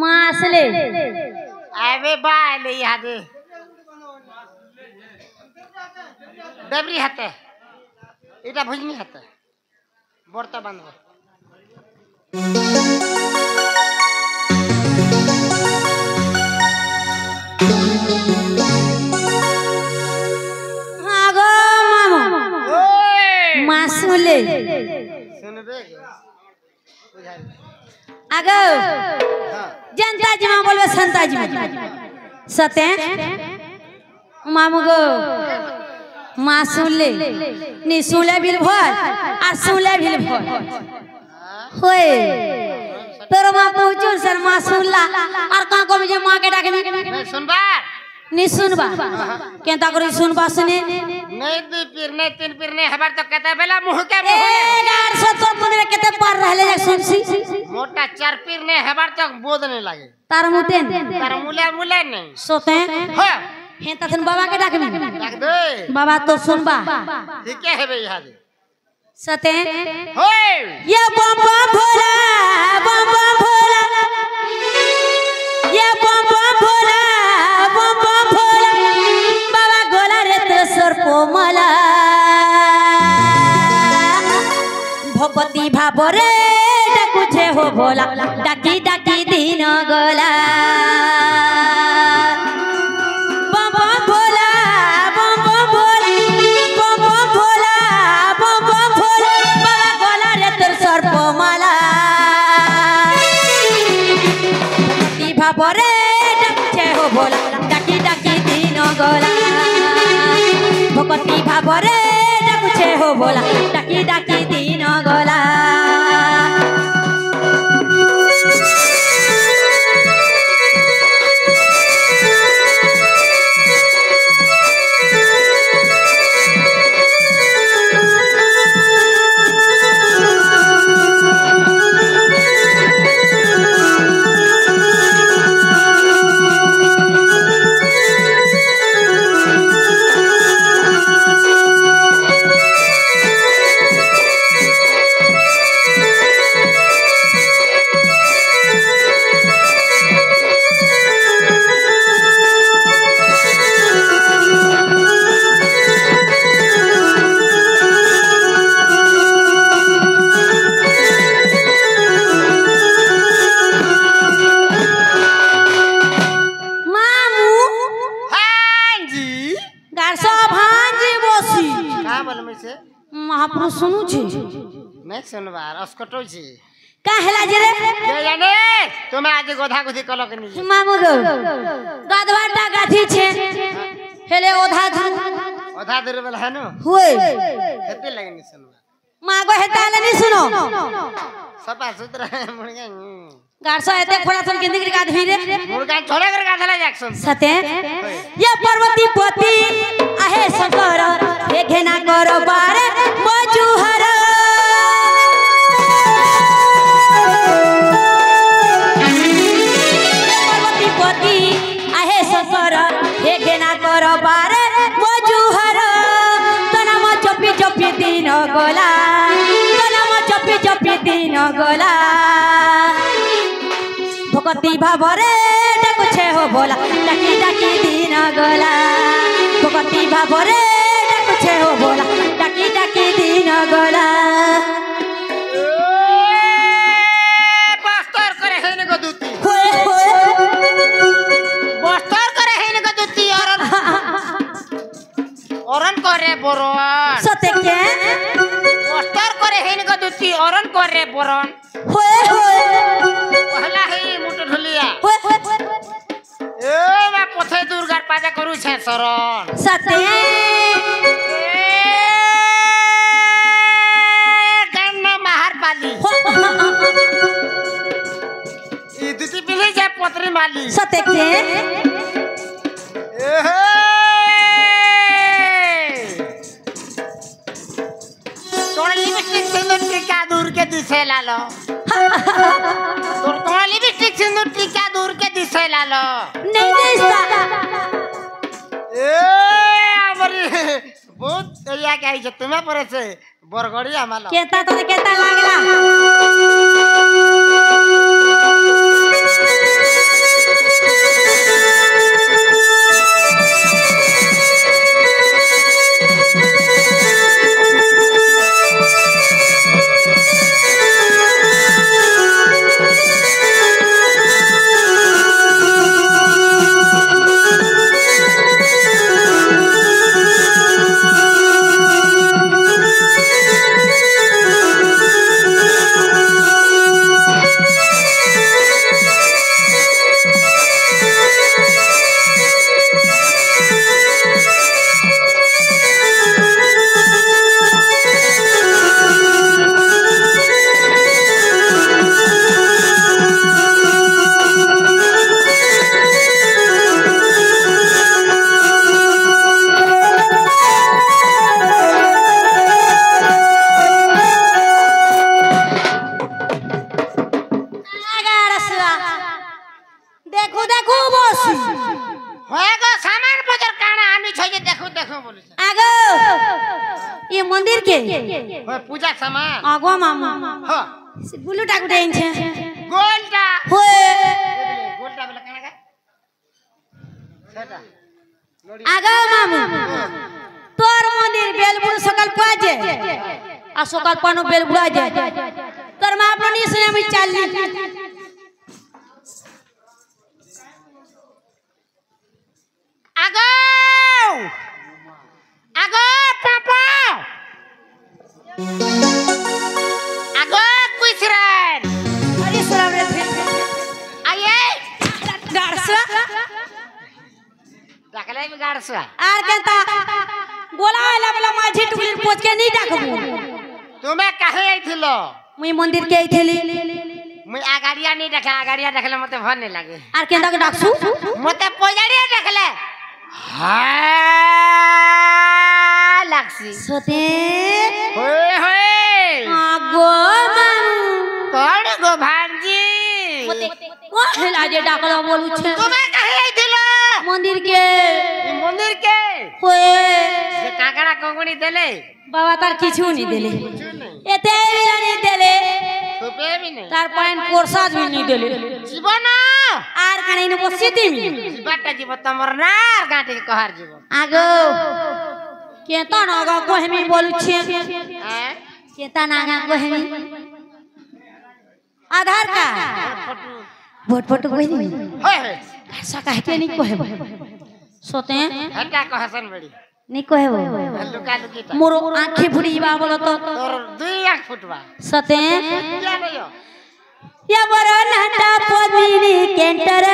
मासले आवे बाले यादे डबरी हाते इटा भुजनी हाते बोरता बांधो आगो मामो मासुले सुन बे आगो जनता जी मां बोलबे संता जी सते मामू गो मासुले नि सुले बिल भर आ सुले बिल भर होए तोर मां पहुंचो सर मासुला और का को जे मां के डाके सुनबा नि सुनबा केता करी सुनबा सुने नहीं दी पीर नहीं तीन पीर नहीं हबार तो कहता बेला मुंह के ए 815 केते पार रहले जा सुनसी मोटा चार पीर नहीं हबार तक बोध नहीं लागे तार मुटेन तार मुले मुले नहीं सोते हां हे तथन बाबा के डाकबी डाक दे बाबा तो सुनबा ठीक है बे याद सते होए ये बम बम भोला ये बम बम भोला बाबा गोला रे तेसर कोमला भगवती भाबरे डाकुछे हो भोला डाकी डाकी दिन गला बम बम भोला बाबा गोला रे तेसर कोमला भगवती भाबरे डाकुछे हो भोला डाकी डाकी दिन गला भगवती भाबरे डाकुछे हो भोला डाकी डाकी दिन गला महापुरुष सुनु छी नहीं सुनबार अस्कटो छी काहेला जरे के जाने तुम आज गोधा गोधी कलो के नहीं मामू गो गादवाटा गाथी छे हेले ओधा दूर वाला है नो होए हेते लगे नहीं सुनबा मागो हेताले नहीं सुनो सपा सूत्र मुर्गा गारसा एते खोला सन केंदी के गाधी रे मुर्गा छोड़े कर गाधला जैक्सन सते ये पार्वती पति आहे शंकर हे घेना करो बारे मजुहर पार्वती पति आहे शंकर हे घेना करो बारे मजुहर तनाम चपी चपी दिन गला तनाम चपी चपी दिन गला भगवती भाबरे डाकुछे हो भोला डाकी डाकी दिन गला भगवती भाबरे डाकुछे हो भोला डाकी डाकी दिन गला बस्तर करे है ने गदुती बस्तर करे है ने गदुती औरन करे बोरन सते के बस्तर करे है ने गदुती औरन करे बोरन होए पहला है मुटो ढलिया ए बा पथे दुर्गा पाजा करू छे शरण सते गन्ना महार पाली ई दुती पिले जे पत्री माली सते के तोड़ लिपस्टिक सिंदूर टीका दूर के दिसे लालो तोड़ लिपस्टिक सिंदूर टीका दूर के दिसे लालो नहीं दिसता ए हमरी बहुत एरिया के आई छ तुम्हें परे से बरगड़ी हमाला केता तो केता लागला देखो देखो बसी होएगो सामान बजार काना आनी छै देखो देखो बोली आगो ये मंदिर के होय पूजा सामान आगो मामा हां गुलुटा गुडेन छे गोलटा होय गोलटा बेला काना का सेटा आगो मामा तोर मंदिर बेलबुड़ सकल पाजे आ सकल पानो बेलबुड़ा जे तोर मां अपनो नी सुने में चालली आगो आगो पापा आगो कुसरन अरे सलाम रे आये गारसा डाकले में गारसा आर केता गोला वाला वाला माझी टुकली पोछ के नहीं डाकबू तुम्हें काहे आइथिलो मुई मंदिर के आइथेली मुई आगाड़िया नहीं देखा आगाड़िया देखले मते भन नहीं लागे आर केता के डाकसू मते पोजाड़िया देखले हां लागसी सते होए होए आगो मामू कौन गो भांजी कोन लाजे डाकला बोलू छे तुम्हें काहे आइथिलो मंदिर के मंदिर के होए जे काकड़ा कोंगणी देले बाबा तार किछु नहीं देले एते भी नहीं देले सुपे भी नहीं तार पाइन प्रसाद भी नहीं देले जीवन आर कने न बसिती मी जीवटा जीव तमर नार गांटी कहर जीव आगो केता नागा कोहमी बोलू छे हैं केता नागा कोहमी आधार कार्ड वोट फोटो कोई नहीं होय होय ऐसा कह के नहीं कोहे सोते हटा को हसन बड़ी नहीं कोहे लुका लुकीटा मोरो आंखें फुड़ी बा बोलो तो तोर दुई आंख फुटवा सते क्या नहीं हो या बरो नहटा पद्मिनी केंटर